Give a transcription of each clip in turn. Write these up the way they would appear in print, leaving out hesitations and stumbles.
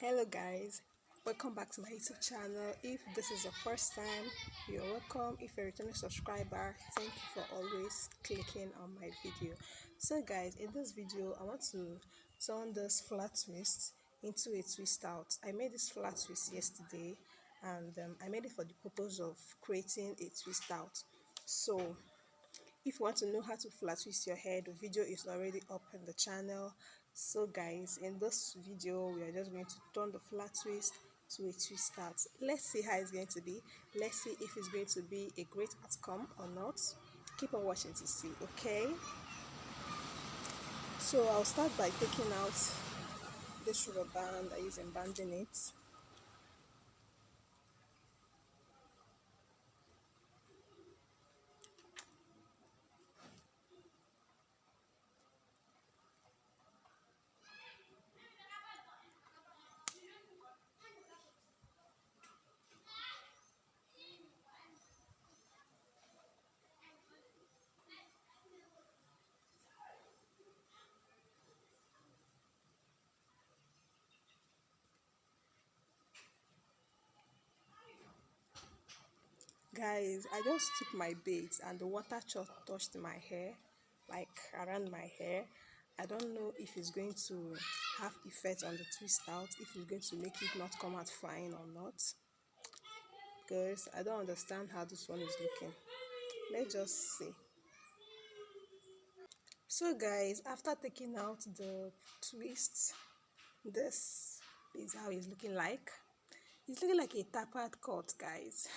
Hello guys, welcome back to my YouTube channel. If this is your first time, you're welcome. If you're a returning subscriber, thank you for always clicking on my video. So guys, in this video I want to turn this flat twist into a twist out. I made this flat twist yesterday, and I made it for the purpose of creating a twist out. So if you want to know how to flat twist your hair, the video is already up on the channel. So guys, in this video we are just going to turn the flat twist to a twist out. Let's see how it's going to be. Let's see if it's going to be a great outcome or not. Keep on watching to see. Okay, so I'll start by taking out this rubber band. I use banding it. Guys, I just took my braids and the water touched my hair, like around my hair. I don't know if it's going to have effect on the twist out, if it's going to make it not come out fine or not, because I don't understand how this one is looking. Let's just see. So guys, after taking out the twist, this is how it's looking like. It's looking like a tapered cut, guys.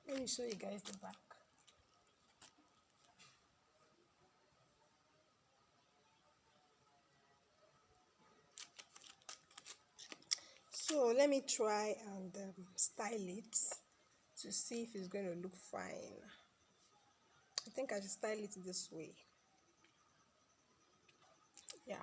Let me show you guys the back. So let me try and style it to see if it's going to look fine. I think I should style it this way. Yeah.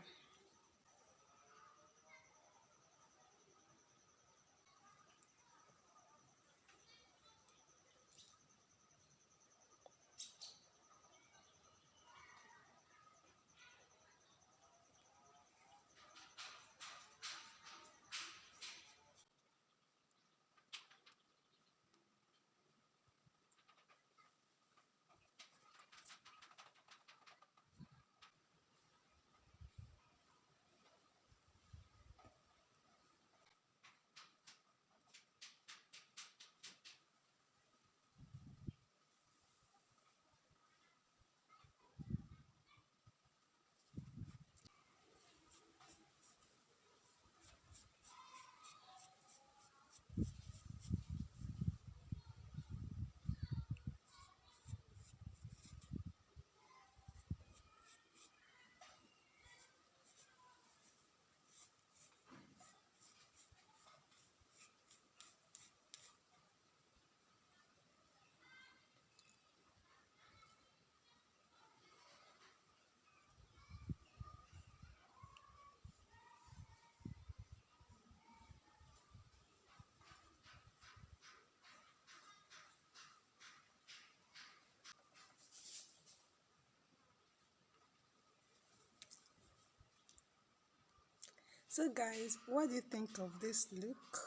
So guys, what do you think of this look?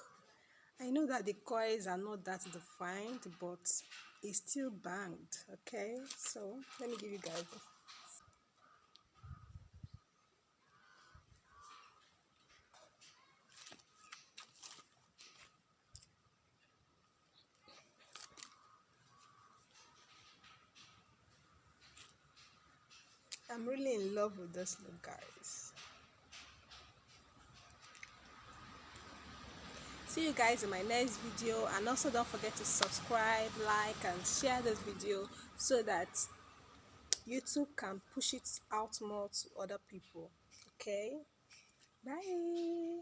I know that the coils are not that defined, but it's still banged. Okay, so let me give you guys this. I'm really in love with this look, guys. See you guys in my next video, and also don't forget to subscribe, like and share this video so that YouTube can push it out more to other people. Okay, bye.